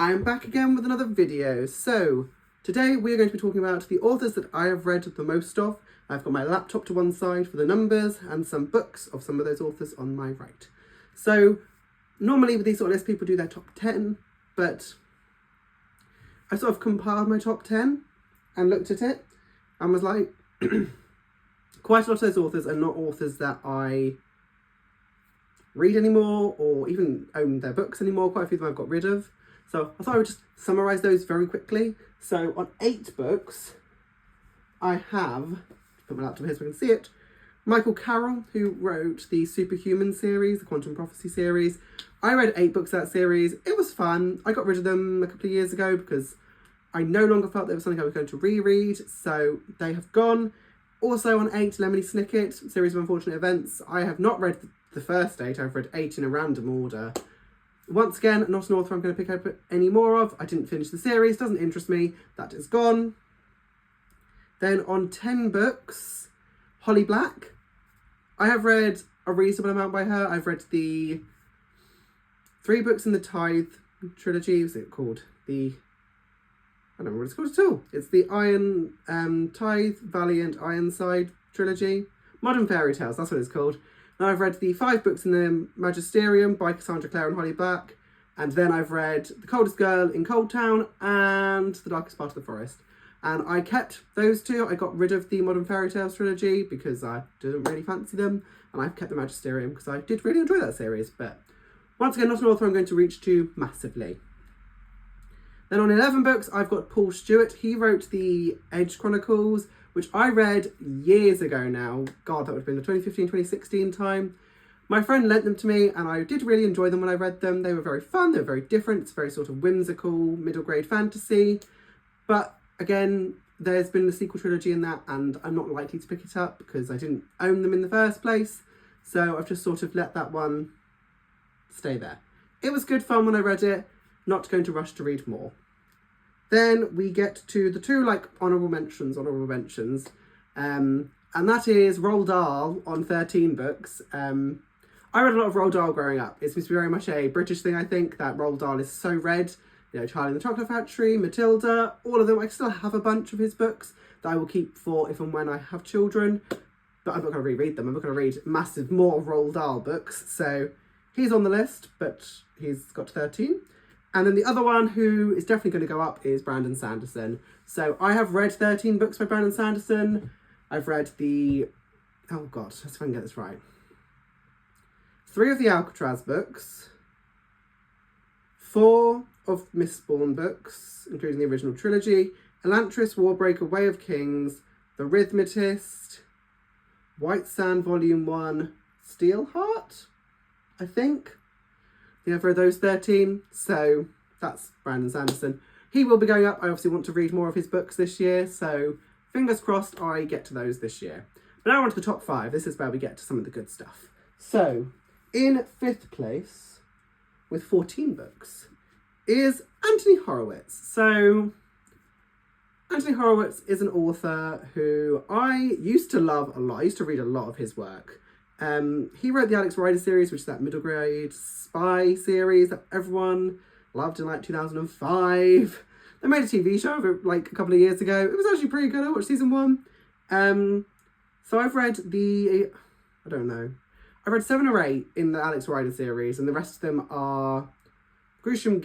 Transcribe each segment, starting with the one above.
I'm back again with another video. So, today we are going to be talking about the authors that I have read the most of. I've got my laptop to one side for the numbers and some books of some of those authors on my right. So, normally with these sort of lists, people do their top 10, but I sort of compiled my top 10 and looked at it and was like, quite a lot of those authors are not authors that I read anymore or even own their books anymore. Quite a few of them I've got rid of. So I thought I would just summarise those very quickly. So on 8 books, I have, put my laptop here so I can see it, Michael Carroll, who wrote the Superhuman series, the Quantum Prophecy series. I read 8 books of that series. It was fun. I got rid of them a couple of years ago because I no longer felt there was something I was going to reread, so they have gone. Also on 8, Lemony Snicket, Series of Unfortunate Events. I have not read the first 8, I've read 8 in a random order. Once again, not an author I'm going to pick up any more of. I didn't finish the series, doesn't interest me, that is gone. Then on 10 books, Holly Black. I have read a reasonable amount by her. I've read the 3 books in the Tithe trilogy. What's it called? I don't know what it's called at all. It's the Tithe, Valiant, Ironside trilogy. Modern Fairy Tales, that's what it's called. And I've read the 5 books in the Magisterium by Cassandra Clare and Holly Black. And then I've read The Coldest Girl in Cold Town and The Darkest Part of the Forest. And I kept those 2. I got rid of the Modern Fairy Tales trilogy because I didn't really fancy them. And I've kept the Magisterium because I did really enjoy that series. But once again, not an author I'm going to reach to massively. Then on 11 books, I've got Paul Stewart. He wrote the Edge Chronicles, which I read years ago now. God, that would have been the 2015-2016 time. My friend lent them to me, and I did really enjoy them when I read them. They were very fun, they were very different. It's very sort of whimsical, middle grade fantasy. But again, there's been the sequel trilogy in that, and I'm not likely to pick it up because I didn't own them in the first place. So I've just sort of let that one stay there. It was good fun when I read it, not going to rush to read more. Then we get to the 2 honourable mentions, and that is Roald Dahl on 13 books. I read a lot of Roald Dahl growing up. It's very much a British thing, I think, that Roald Dahl is so read. You know, Charlie and the Chocolate Factory, Matilda, all of them. I still have a bunch of his books that I will keep for if and when I have children, but I'm not going to reread them. I'm not going to read massive more Roald Dahl books. So he's on the list, but he's got 13. And then the other one who is definitely going to go up is Brandon Sanderson. So I have read 13 books by Brandon Sanderson. I've read oh God, let's see if I can get this right. 3 of the Alcatraz books, 4 of Mistborn books, including the original trilogy, Elantris, Warbreaker, Way of Kings, The Rhythmatist, White Sand Volume 1, Steelheart, I think. Yeah, for those 13, so that's Brandon Sanderson. He will be going up. I obviously want to read more of his books this year, so fingers crossed I get to those this year. But now on to the top 5. This is where we get to some of the good stuff. So, in 5th place, with 14 books, is Anthony Horowitz. So, Anthony Horowitz is an author who I used to love a lot. I used to read a lot of his work. He wrote the Alex Rider series, which is that middle grade spy series that everyone loved in 2005. They made a TV show of it a couple of years ago. It was actually pretty good. I watched season 1. So I've read I read 7 or 8 in the Alex Rider series, and the rest of them are Gresham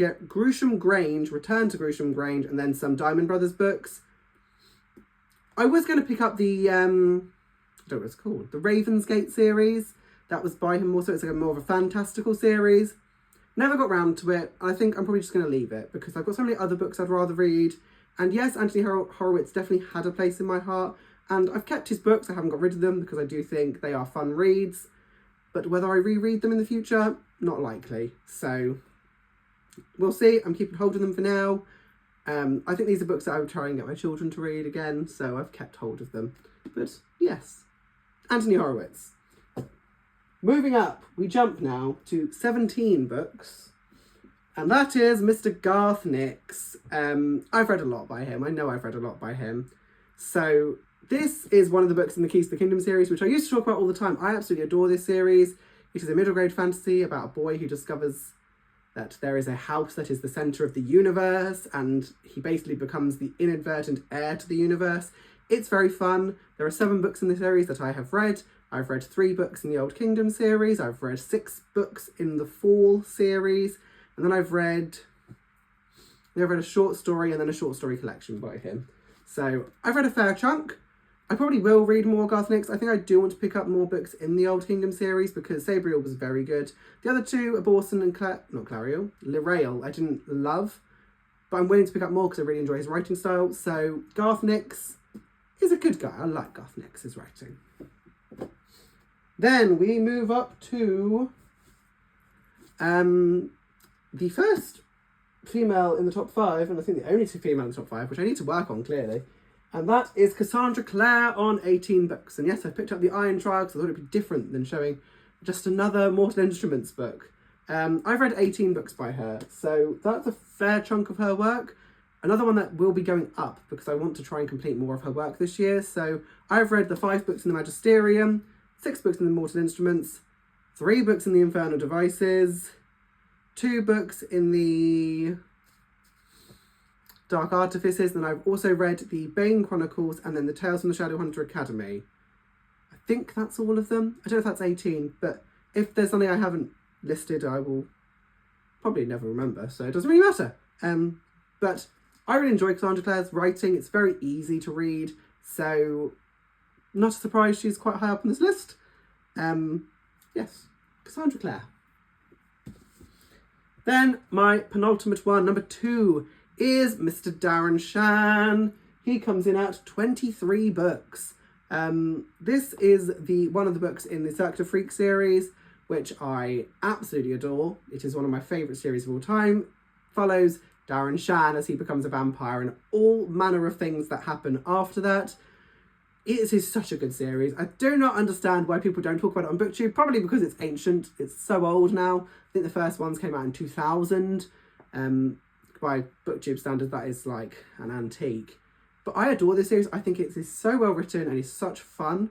Grange, Return to Gresham Grange, and then some Diamond Brothers books. I was going to pick up the I don't know what it's called, the Ravensgate series. That was by him also. It's more of a fantastical series. Never got round to it. I think I'm probably just going to leave it because I've got so many other books I'd rather read. And yes, Anthony Horowitz definitely had a place in my heart. And I've kept his books. I haven't got rid of them because I do think they are fun reads. But whether I reread them in the future, not likely. So we'll see. I'm keeping hold of them for now. I think these are books that I would try and get my children to read again. So I've kept hold of them. But yes. Anthony Horowitz. Moving up, we jump now to 17 books, and that is Mr. Garth Nix. I've read a lot by him. I know I've read a lot by him. So this is one of the books in the Keys to the Kingdom series, which I used to talk about all the time. I absolutely adore this series. It is a middle grade fantasy about a boy who discovers that there is a house that is the centre of the universe, and he basically becomes the inadvertent heir to the universe. It's very fun. There are 7 books in the series that I have read. I've read 3 books in the Old Kingdom series. I've read 6 books in the Fall series. And then I've read a short story and then a short story collection by him. So I've read a fair chunk. I probably will read more Garth Nix. I think I do want to pick up more books in the Old Kingdom series because Sabriel was very good. The other 2, Aborson and Lirael, I didn't love. But I'm willing to pick up more because I really enjoy his writing style. So Garth Nix is a good guy. I like Garth Nix's writing. Then we move up to the first female in the top 5, and I think the only female in the top 5, which I need to work on clearly, and that is Cassandra Clare on 18 books. And yes, I picked up the Iron Trial because I thought it'd be different than showing just another Mortal Instruments book. I've read 18 books by her, so that's a fair chunk of her work. Another one that will be going up because I want to try and complete more of her work this year. So I've read the 5 books in the Magisterium, 6 books in the Mortal Instruments, 3 books in the Infernal Devices, 2 books in the Dark Artifices, and I've also read the Bane Chronicles and then the Tales from the Shadowhunter Academy. I think that's all of them. I don't know if that's 18, but if there's something I haven't listed, I will probably never remember, so it doesn't really matter. But I really enjoy Cassandra Clare's writing. It's very easy to read, so not a surprise she's quite high up on this list. Yes, Cassandra Clare. Then my penultimate one, number 2, is Mr. Darren Shan. He comes in at 23 books. This is one of the books in the Circuit of Freaks series, which I absolutely adore. It is one of my favourite series of all time. Follows Darren Shan as he becomes a vampire and all manner of things that happen after that. It is such a good series. I do not understand why people don't talk about it on BookTube. Probably because it's ancient. It's so old now. I think the first ones came out in 2000. By BookTube standards, that is like an antique. But I adore this series. I think it is so well written and it's such fun.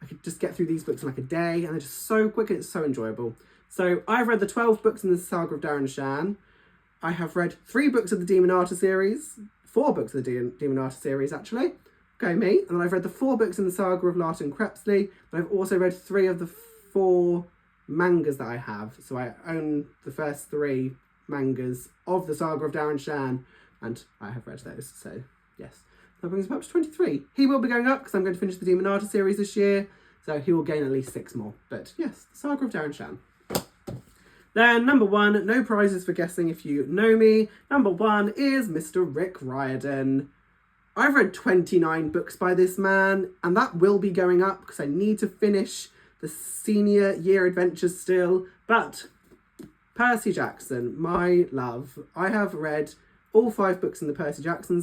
I could just get through these books in like a day and they're just so quick and it's so enjoyable. So I've read the 12 books in the saga of Darren Shan. I have read 3 books of the Demonata series. 4 books of the Demonata series, actually. Go me. And then I've read the 4 books in the saga of Larton Crepsley. But I've also read 3 of the 4 mangas that I have. So I own the first 3 mangas of the saga of Darren Shan. And I have read those. So, yes. That brings him up to 23. He will be going up because I'm going to finish the Demonata series this year. So he will gain at least 6 more. But yes, the saga of Darren Shan. Then number 1, no prizes for guessing if you know me. Number 1 is Mr. Rick Riordan. I've read 29 books by this man, and that will be going up because I need to finish the senior year adventures still. But Percy Jackson, my love. I have read all 5 books in the Percy Jackson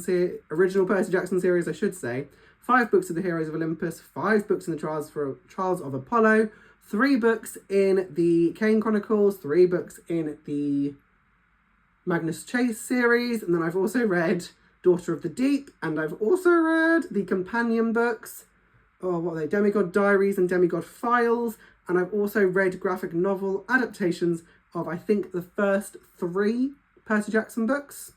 original Percy Jackson series, I should say. 5 books of the Heroes of Olympus, 5 books in the Trials of Apollo, 3 books in the Kane Chronicles, 3 books in the Magnus Chase series, and then I've also read Daughter of the Deep, and I've also read the companion books, what are they, Demigod Diaries and Demigod Files, and I've also read graphic novel adaptations of, I think, the first 3 Percy Jackson books.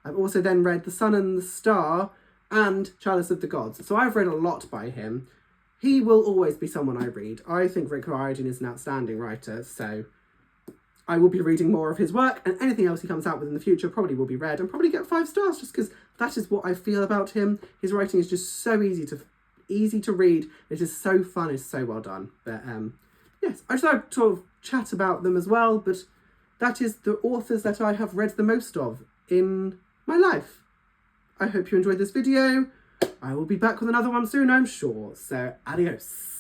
I've also then read The Sun and the Star and Chalice of the Gods, so I've read a lot by him. He will always be someone I read. I think Rick Riordan is an outstanding writer, so I will be reading more of his work, and anything else he comes out with in the future probably will be read and probably get 5 stars just because that is what I feel about him. His writing is just so easy to read. It is so fun. It's so well done. But yes, I just like to sort of chat about them as well, but that is the authors that I have read the most of in my life. I hope you enjoyed this video. I will be back with another one soon, I'm sure. So, adios.